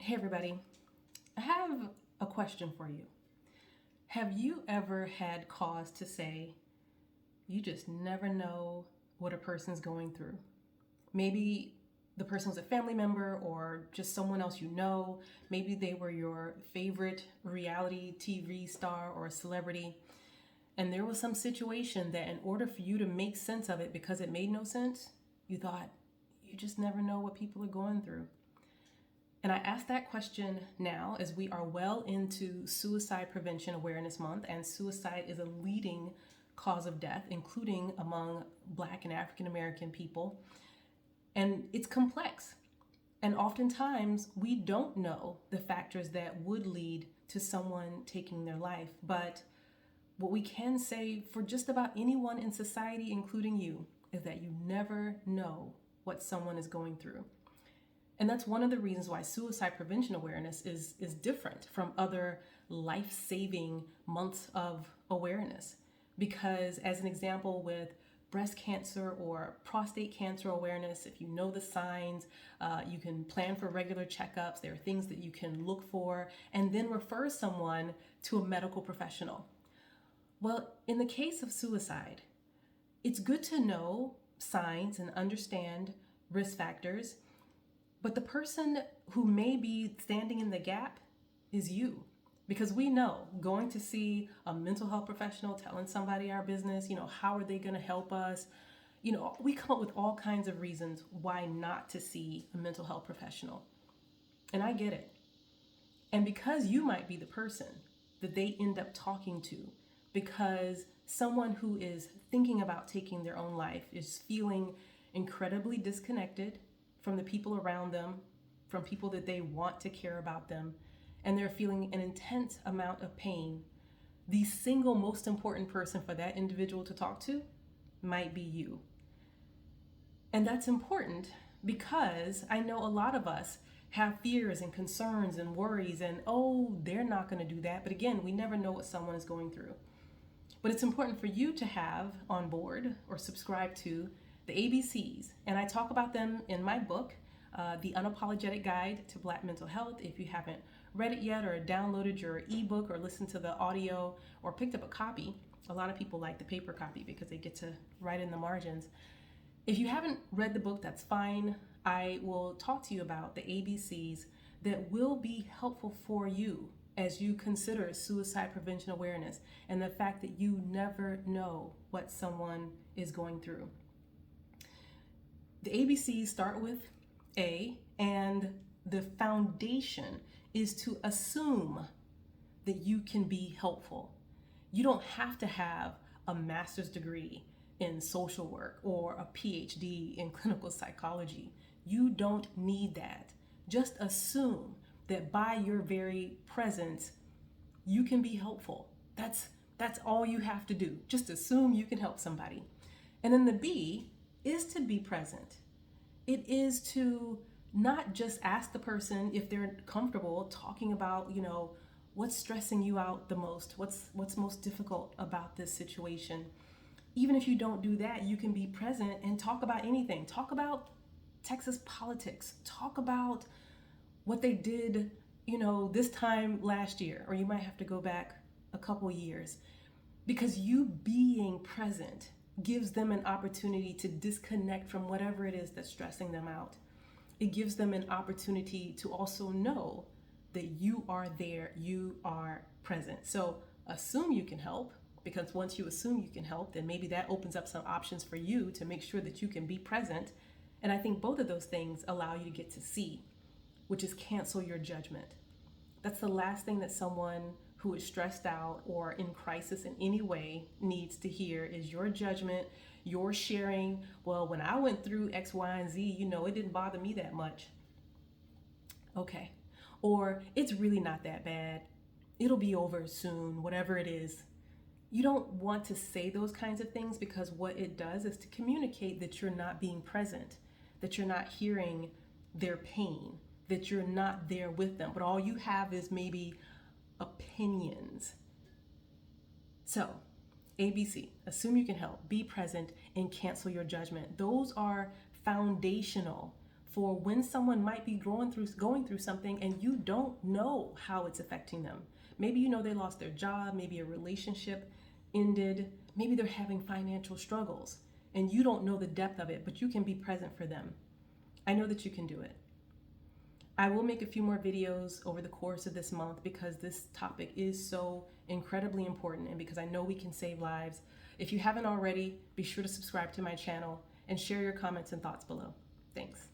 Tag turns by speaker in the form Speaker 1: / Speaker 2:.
Speaker 1: Hey everybody, I have a question for you. Have you ever had cause to say, you just never know what a person's going through? Maybe the person was a family member or just someone else you know. Maybe they were your favorite reality TV star or celebrity. And there was some situation that in order for you to make sense of it because it made no sense, you thought, you just never know what people are going through. And I ask that question now as we are well into Suicide Prevention Awareness Month, and suicide is a leading cause of death, including among Black and African American people. And it's complex. And oftentimes we don't know the factors that would lead to someone taking their life. But what we can say for just about anyone in society, including you, is that you never know what someone is going through. And that's one of the reasons why suicide prevention awareness is different from other life-saving months of awareness. Because as an example with breast cancer or prostate cancer awareness, if you know the signs, you can plan for regular checkups. There are things that you can look for and then refer someone to a medical professional. Well, in the case of suicide, it's good to know signs and understand risk factors. But the person who may be standing in the gap is you. Because we know going to see a mental health professional, telling somebody our business, how are they going to help us? We come up with all kinds of reasons why not to see a mental health professional. And I get it. And because you might be the person that they end up talking to, because someone who is thinking about taking their own life is feeling incredibly disconnected from the people around them, from people that they want to care about them, and they're feeling an intense amount of pain, the single most important person for that individual to talk to might be you. And that's important because I know a lot of us have fears and concerns and worries and, they're not going to do that. But again, we never know what someone is going through. But it's important for you to have on board or subscribe to the ABCs, and I talk about them in my book, The Unapologetic Guide to Black Mental Health. If you haven't read it yet or downloaded your ebook or listened to the audio or picked up a copy, a lot of people like the paper copy because they get to write in the margins. If you haven't read the book, that's fine. I will talk to you about the ABCs that will be helpful for you as you consider suicide prevention awareness and the fact that you never know what someone is going through. The ABCs start with A, and the foundation is to assume that you can be helpful. You don't have to have a master's degree in social work or a PhD in clinical psychology. You don't need that. Just assume that by your very presence, you can be helpful. That's all you have to do. Just assume you can help somebody. And then the B is to be present. It is to not just ask the person if they're comfortable talking about, what's stressing you out the most, what's most difficult about this situation. Even if you don't do that, you can be present and talk about anything. Talk about Texas politics. Talk about what they did, this time last year, or you might have to go back a couple years. Because you being present gives them an opportunity to disconnect from whatever it is that's stressing them out. It gives them an opportunity to also know that you are there, you are present. So assume you can help, because once you assume you can help, then maybe that opens up some options for you to make sure that you can be present. And I think both of those things allow you to get to C, which is cancel your judgment. That's the last thing that someone who is stressed out or in crisis in any way needs to hear is your judgment, your sharing. Well, when I went through X, Y, and Z, it didn't bother me that much. Okay. Or it's really not that bad. It'll be over soon, whatever it is. You don't want to say those kinds of things because what it does is to communicate that you're not being present, that you're not hearing their pain, that you're not there with them, but all you have is maybe opinions. So, ABC, assume you can help, be present, and cancel your judgment. Those are foundational for when someone might be going through something and you don't know how it's affecting them. Maybe you know they lost their job, maybe a relationship ended, maybe they're having financial struggles and you don't know the depth of it, but you can be present for them. I know that you can do it. I will make a few more videos over the course of this month because this topic is so incredibly important and because I know we can save lives. If you haven't already, be sure to subscribe to my channel and share your comments and thoughts below. Thanks.